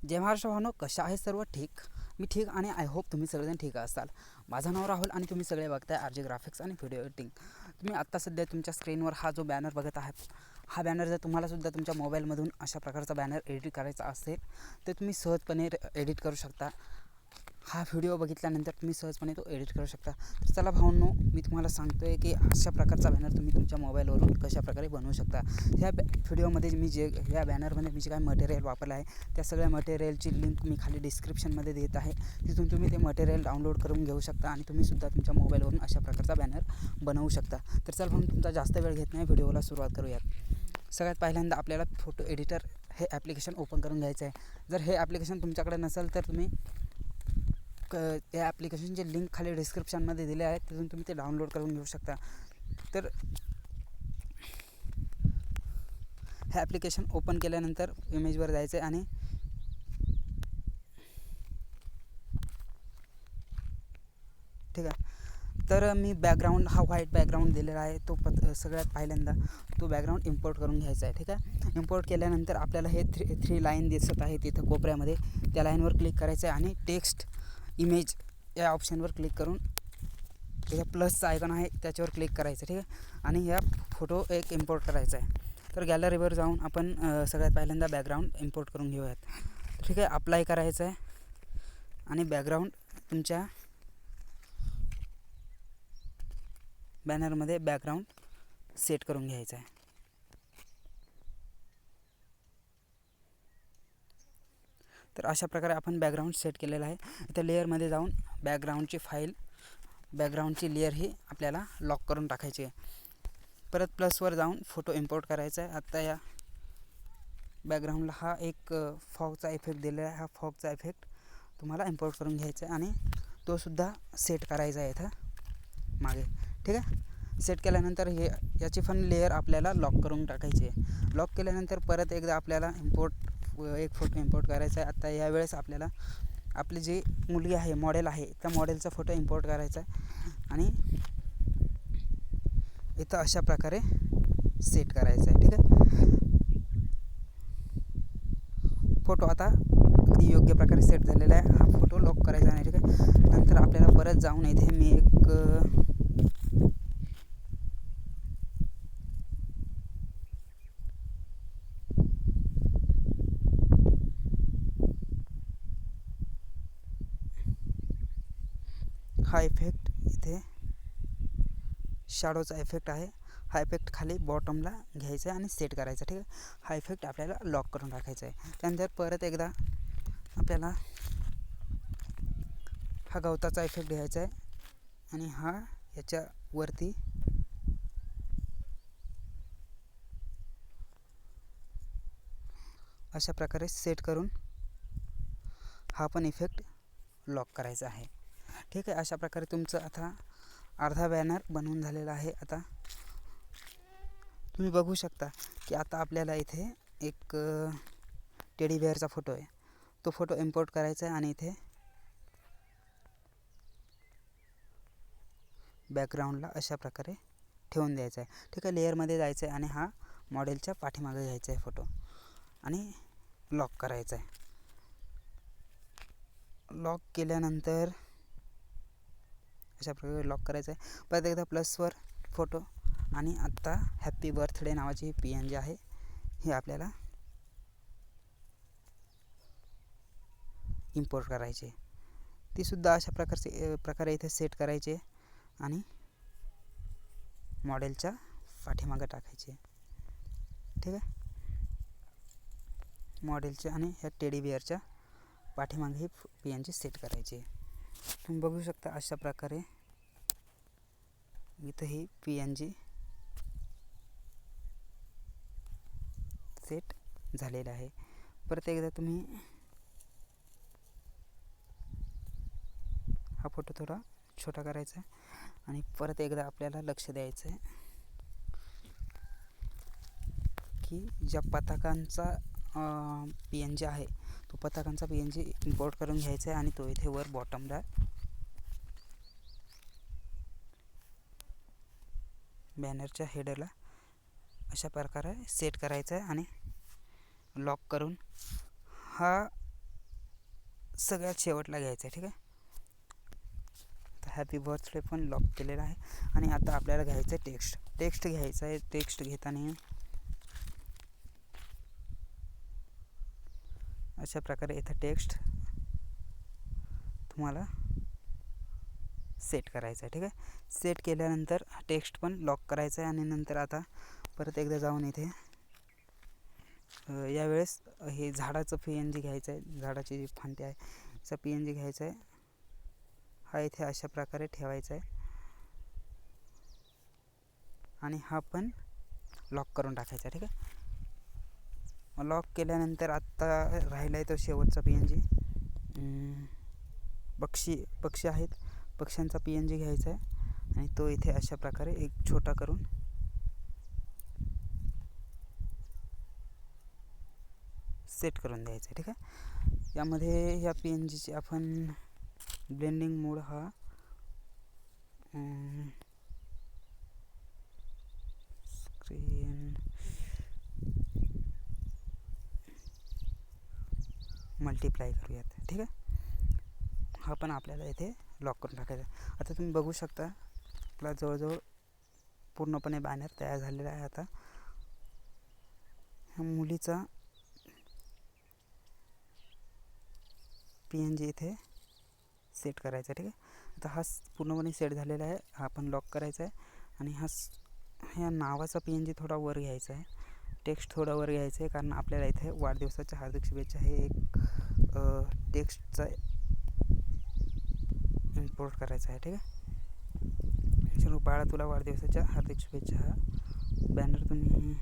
जय महाराष्ट्र भावनो, कशा आहे सर्व? ठीक, मी ठीक आणि आय होप तुम्ही सगळेजण ठीक असाल. माझं नाव राहुल आणि तुम्ही सगळे बघताय आर जे ग्राफिक्स आणि व्हिडिओ एडिटिंग. तुम्ही आत्ता सध्या तुमच्या स्क्रीनवर हा जो बॅनर बघत आहात, हा बॅनर जर तुम्हालासुद्धा तुमच्या मोबाईलमधून अशा प्रकारचा बॅनर एडिट करायचा असेल तर तुम्ही सहजपणे एडिट करू शकता. हा व्हिडिओ बघितल्यानंतर तुम्ही सहजपणे तो एडिट करू शकता. तर चला भावांनो, मी तुम्हाला सांगतो आहे की अशा प्रकारचा बॅनर तुम्ही तुमच्या मोबाईलवरून कशाप्रकारे बनवू शकता. ह्या व्हिडिओमध्ये मी या बॅनरमध्ये मी जे काय मटेरियल वापरलं आहे त्या सगळ्या मटेरियलची लिंक मी खाली डिस्क्रिप्शनमध्ये देत आहे. तिथून तुम्ही ते मटेरियल डाउनलोड करून घेऊ शकता आणि तुम्हीसुद्धा तुमच्या मोबाईलवरून अशा प्रकारचा बॅनर बनवू शकता. तर चला भाऊ, तुमचा जास्त वेळ घेत नाही, व्हिडिओला सुरुवात करूयात. सगळ्यात पहिल्यांदा आपल्याला फोटो एडिटर हे ॲप्लिकेशन ओपन करून घ्यायचं आहे. जर हे ॲप्लिकेशन तुमच्याकडे नसेल तर तुम्ही त्या ॲप्लिकेशनचे लिंक खाली डिस्क्रिप्शनमध्ये दिले आहे, तिथून तुम्ही ते डाउनलोड करून घेऊ शकता. तर हे ॲप्लिकेशन ओपन केल्यानंतर इमेजवर जायचं आहे आणि ठीक आहे. तर मी बॅकग्राऊंड हा व्हाईट बॅकग्राऊंड दिलेला आहे, तो सगळ्यात पहिल्यांदा तो बॅकग्राऊंड इम्पोर्ट करून घ्यायचा आहे. ठीक आहे. इम्पोर्ट केल्यानंतर आपल्याला हे थ्री लाईन दिसत आहे तिथं कोपऱ्यामध्ये, त्या लाईनवर क्लिक करायचं आहे आणि टेक्स्ट इमेज या ऑप्शनवर क्लिक करून त्याचा प्लसचा आयकॉन आहे त्याच्यावर क्लिक करायचं. ठीक आहे. आणि ह्या फोटो एक इम्पोर्ट करायचा आहे. तर गॅलरीवर जाऊन आपण सगळ्यात पहिल्यांदा बॅकग्राऊंड इम्पोर्ट करून घेऊयात. ठीक आहे. अप्लाय करायचं आहे आणि बॅकग्राऊंड तुमच्या बॅनरमध्ये बॅकग्राऊंड सेट करून घ्यायचं आहे. तर अशा प्रकारे आपण बॅकग्राऊंड सेट केलेला आहे. इथं लेअरमध्ये जाऊन बॅकग्राऊंडची फाईल, बॅकग्राऊंडची लेअर ही आपल्याला लॉक करून टाकायची आहे. परत प्लसवर जाऊन फोटो इम्पोर्ट करायचा आहे. आत्ता या बॅकग्राऊंडला हा एक फॉगचा इफेक्ट दिलेला आहे. हा फॉगचा इफेक्ट तुम्हाला इम्पोर्ट करून घ्यायचा आहे आणि तोसुद्धा सेट करायचा आहे इथं मागे. ठीक आहे. सेट केल्यानंतर याची पण लेअर आपल्याला लॉक करून टाकायची आहे. लॉक केल्यानंतर परत एकदा आपल्याला एक फोटो इम्पोर्ट करायचा आहे. आता यावेळेस आपल्याला आपली जी मुलगी आहे, मॉडेल आहे, त्या मॉडेलचा फोटो इम्पोर्ट करायचा आहे आणि इथं अशा प्रकारे सेट करायचा आहे. ठीक आहे. फोटो आता अगदी योग्य प्रकारे सेट झालेला आहे. हा फोटो लॉक करायचा नाही. ठीक आहे. नंतर आपल्याला परत जाऊन इथे मी एक हा इफेक्ट इथे शॅडोचा इफेक्ट आहे, हा इफेक्ट खाली बॉटमला घ्यायचा आहे आणि सेट करायचा. ठीक आहे. हा इफेक्ट आपल्याला लॉक करून टाकायचा आहे. त्यानंतर परत एकदा आपल्याला हा गवताचा इफेक्ट घ्यायचा आहे आणि हा याच्यावरती अशा प्रकारे सेट करून हा पण इफेक्ट लॉक करायचा आहे. ठीक आहे. अशा प्रकारे तुमचं आता अर्धा बॅनर बनवून झालेला आहे. आता तुम्ही बघू शकता की आता आपल्याला इथे एक टेडी बेअरचा फोटो आहे, तो फोटो इम्पोर्ट करायचा आहे आणि इथे बॅकग्राऊंडला अशा प्रकारे ठेवून द्यायचा आहे. ठीक आहे. लेअरमध्ये जायचं आहे आणि हा मॉडेलच्या पाठीमागे घ्यायचा आहे फोटो आणि लॉक करायचा आहे. लॉक केल्यानंतर अशा प्रकारे लॉक करायचं आहे. परत एकदा प्लसवर फोटो आणि आत्ता हॅपी बर्थडे नावाची PNG आहे, ही आपल्याला इम्पोर्ट करायची आहे. तीसुद्धा अशा प्रकारे इथे सेट करायची आणि मॉडेलच्या पाठीमागे टाकायची आहे. ठीक आहे. मॉडेलच्या आणि ह्या टेडी बिअरच्या पाठीमागे ही PNG सेट करायची आहे. तुम्ही बघू शकता अशा प्रकारे इथं ही PNG सेट झालेला आहे. परत एकदा तुम्ही हा फोटो थोडा छोटा करायचा आहे आणि परत एकदा आपल्याला लक्ष द्यायचं आहे की ज्या पताकांचा PNG आहे, तो पताकांचा PNG इम्पोर्ट करून घ्यायचा आहे आणि तो इथे वर बॉटमला बॅनरच्या हेडरला अशा प्रकारे सेट करायचा आहे आणि लॉक करून हा सगळ्यात शेवटला घ्यायचं आहे. ठीक आहे, तर हॅपी बर्थडे पण लॉक केलेला आहे. आणि आता आपल्याला घ्यायचं आहे टेक्स्ट घ्यायचं आहे. टेक्स्ट घेताना अशा प्रकारे इथं टेक्स्ट तुम्हाला सेट करायचं आहे. ठीक आहे, सेट केल्यानंतर टेक्स्ट पण लॉक करायचं आहे. आणि नंतर आता परत एकदा जाऊन इथे यावेळेस हे झाडाचं PNG घ्यायचं आहे. झाडाची जी फांदी आहे त्याचा PNG घ्यायचा आहे. हा इथे अशा प्रकारे ठेवायचा आहे आणि हा पण लॉक करून टाकायचा. ठीक आहे, लॉक केल्यानंतर आत्ता राहिला आहे तो शेवटचा PNG. पक्षी आहेत, पक्ष्यांचा PNG घ्यायचा आहे आणि तो इथे अशा प्रकारे एक छोटा करून सेट करून द्यायचा आहे. ठीक आहे, यामध्ये ह्या PNGची आपण ब्लेंडिंग मोड हा स्क्रीन मल्टिप्लाय करूयात. ठीक आहे, हा पण आपल्याला इथे लॉक करून टाकायचा. आता तुम्ही बघू शकता आपला जवळजवळ पूर्णपणे बॅनर तयार झालेला आहे. आता ह्या मुलीचा PNG इथे सेट करायचा. ठीक आहे, आता हा पूर्णपणे सेट झालेला आहे. हा पण लॉक करायचा आहे आणि ह्या नावाचा PNG थोडा वर घ्यायचा आहे. टेक्स्ट थोडा वर घ्यायचं आहे कारण आपल्याला इथे वाढदिवसाच्या हार्दिक शुभेच्छा हे एक टेक्स्टचा इम्पोर्ट करायचा आहे. ठीक आहे, चलो बाळा तुला वाढदिवसाच्या हार्दिक शुभेच्छा. हा बॅनर तुम्ही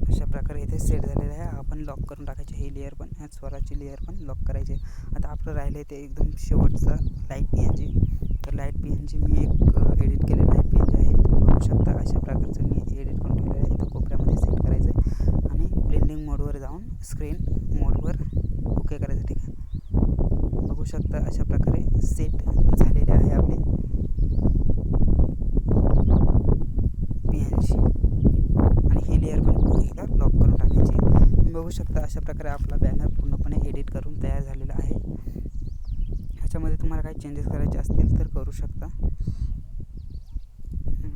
अशा प्रकारे इथे सेट झालेला आहे. आपण लॉक करून टाकायचे. ही लेअर पण, ह्या स्वराची लेअर पण लॉक करायची. आता आपलं राहिलं आहे ते एकदम शेवटचा लाईट PNG. तर लाईट PNG मी एक एडिट केलेला लाईट PNG आहे. तुम्ही बघू शकता अशा प्रकारचं मी एडिट करून ठेवलेलं आहे. इथं कोपऱ्यामध्ये सेट करायचं आहे आणि ब्लेंडिंग मोडवर जाऊन स्क्रीन मोडवर ओके करायचं. ठीक आहे, बघू शकता अशा प्रकारे सेट झालेले आहे आपले PNG. आणि ही लेअर पण एकदा लॉक करून टाकायची. तुम्ही बघू शकता अशा प्रकारे आपला बॅनर पूर्णपणे एडिट करून तयार झालेला आहे. ह्याच्यामध्ये तुम्हाला काही चेंजेस करायचे असतील तर करू शकता.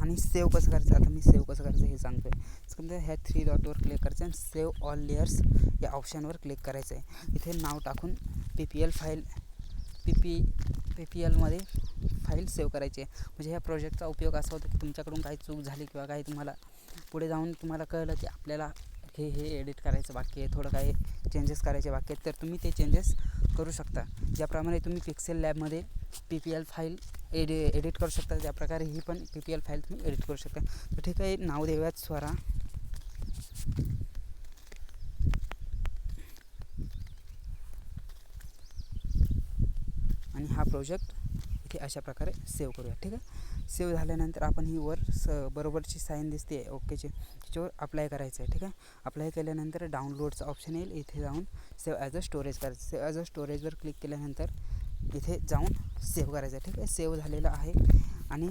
आणि सेव्ह कसं करायचं, आता मी सेव्ह कसं करायचं हे सांगतो आहे. समजा ह्या 3 डॉटवर क्लिक करायचं आणि सेव्ह ऑल लेयर्स या ऑप्शनवर क्लिक करायचं आहे. इथे नाव टाकून PPL फाईल PPLमध्ये फाईल सेव्ह करायची आहे. म्हणजे ह्या प्रोजेक्टचा उपयोग असा होतो की तुमच्याकडून काही चूक झाली किंवा काही तुम्हाला पुढे जाऊन तुम्हाला कळलं की आपल्याला हे एडिट करायचं बाकी आहे, थोडं काही चेंजेस करायचे बाकी आहेत, तर तुम्ही ते चेंजेस करू शकता. ज्याप्रमाणे तुम्ही पिक्सेल लॅबमध्ये PPL फाईल एडिट करू शकता त्याप्रकारे ही पण PPL फाईल तुम्ही एडिट करू शकता. तर ठीक आहे, नाव देऊयात स्वरा. आणि हा प्रोजेक्ट इथे अशा प्रकारे सेव्ह करूया. ठीक आहे, सेव्ह झाल्यानंतर आपण ही वर बरोबरची साईन दिसते ओकेची, त्याच्यावर अप्लाय करायचं आहे. ठीक आहे, अप्लाय केल्यानंतर डाउनलोडचा ऑप्शन येईल. इथे जाऊन सेव्ह ॲज अ स्टोरेज करायचं. सेव्ह ॲज अ स्टोरेजवर क्लिक केल्यानंतर इथे जाऊन सेव्ह करायचं आहे. ठीक आहे, सेव्ह झालेलं आहे. आणि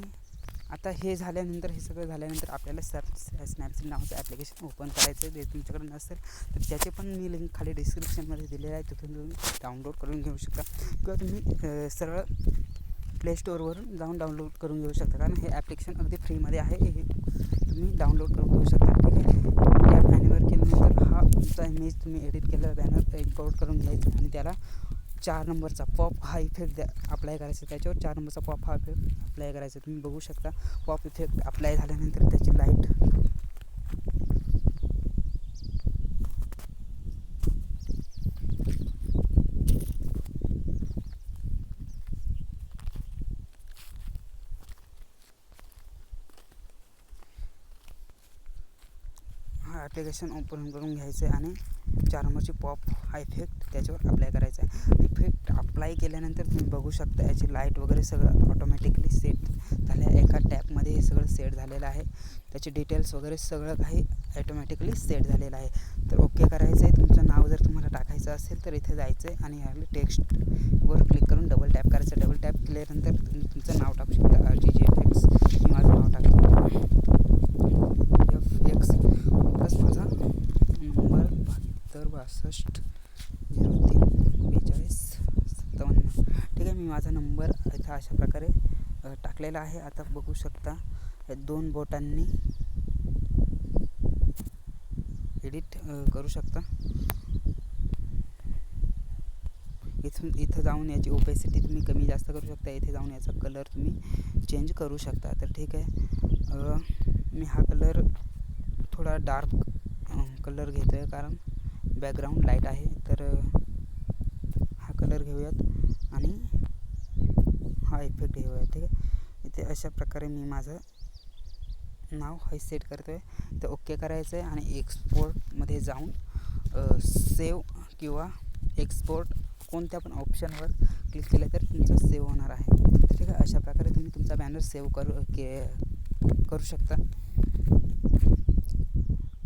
आता हे झाल्यानंतर, हे सगळं झाल्यानंतर आपल्याला स्नॅपसीड नावाचं ॲप्लिकेशन ओपन करायचं आहे. ते तुमच्याकडे नसेल तर त्याचे पण मी लिंक खाली डिस्क्रिप्शनमध्ये दिलेलं आहे, तिथून तुम्ही डाउनलोड करून घेऊ शकता किंवा तुम्ही सरळ प्ले स्टोअरवरून जाऊन डाउनलोड करून घेऊ शकता. कारण हे ॲप्लिकेशन अगदी फ्रीमध्ये आहे, हे तुम्ही डाउनलोड करून घेऊ शकता. ठीक आहे, या बॅनरवर केल्यानंतर हा तुमचा इमेज तुम्ही एडिट केलेला बॅनर इम्पोर्ट करून घ्यायचा आणि त्याला 4 नंबरचा पॉप हा इफेक्ट अप्लाय करायचा. त्याच्यावर 4 नंबरचा पॉप हा इफेक्ट अप्लाय करायचा. तुम्ही बघू शकता पॉप इफेक्ट अप्लाय झाल्यानंतर त्याची लाईट ॲप्लिकेशन ओपन करून घ्यायचं आहे आणि 4 नंबरची पॉप हा इफेक्ट त्याच्यावर अप्लाय करायचा आहे. इफेक्ट अप्लाय केल्यानंतर तुम्ही बघू शकता याची लाईट वगैरे सगळं ऑटोमॅटिकली सेट झाल्या. एका टॅपमध्ये हे सगळं सेट झालेलं आहे. त्याचे डिटेल्स वगैरे सगळं काही ऑटोमॅटिकली सेट झालेलं आहे. तर ओके करायचं आहे. तुमचं नाव जर तुम्हाला टाकायचं असेल तर इथे जायचं आहे आणि याला टेक्स्टवर क्लिक करून डबल टॅप करायचं. डबल टॅप केल्यानंतर तुम्ही तुमचं नाव टाकू शकता. RGGFX. मी माझं नाव टाकतो FX प्लस माझा 64034257. ठीक आहे, मी माझा नंबर इथं अशा प्रकारे टाकलेला आहे. आता बघू शकता या 2 बोटांनी एडिट करू शकता. इथं जाऊन याची ओपेसिटी तुम्ही कमी जास्त करू शकता. इथे जाऊन याचा कलर तुम्ही चेंज करू शकता. तर ठीक आहे, मी हा कलर थोडा डार्क कलर घेतो आहे कारण बॅकग्राऊंड लाईट आहे. तर हा कलर घेऊयात आणि हा इफेक्ट घेऊयात. ठीक आहे, इथे अशा प्रकारे मी माझं नाव हे सेट करतो आहे. तर ओके करायचं आहे आणि एक्सपोर्टमध्ये जाऊन सेव्ह किंवा एक्सपोर्ट कोणत्या पण ऑप्शनवर क्लिक केलं तर तुमचा सेव्ह होणार आहे. ठीक आहे, अशा प्रकारे तुम्ही तुमचा बॅनर सेव्ह करू शकता.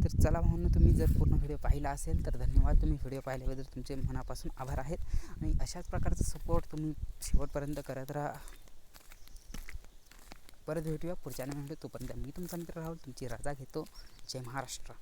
तर चला म्हणून तुम्ही जर पूर्ण व्हिडिओ पाहिला असेल तर धन्यवाद. तुम्ही व्हिडिओ पाहिल्याबद्दल तुमचे मनापासून आभार आहेत आणि अशाच प्रकारचा सपोर्ट तुम्ही शेवटपर्यंत करत राहा. परत भेटूया पुढच्या नवीन व्हिडिओ. तोपर्यंत मी तुमचा मित्र राहुल तुमची रजा घेतो. जय महाराष्ट्र.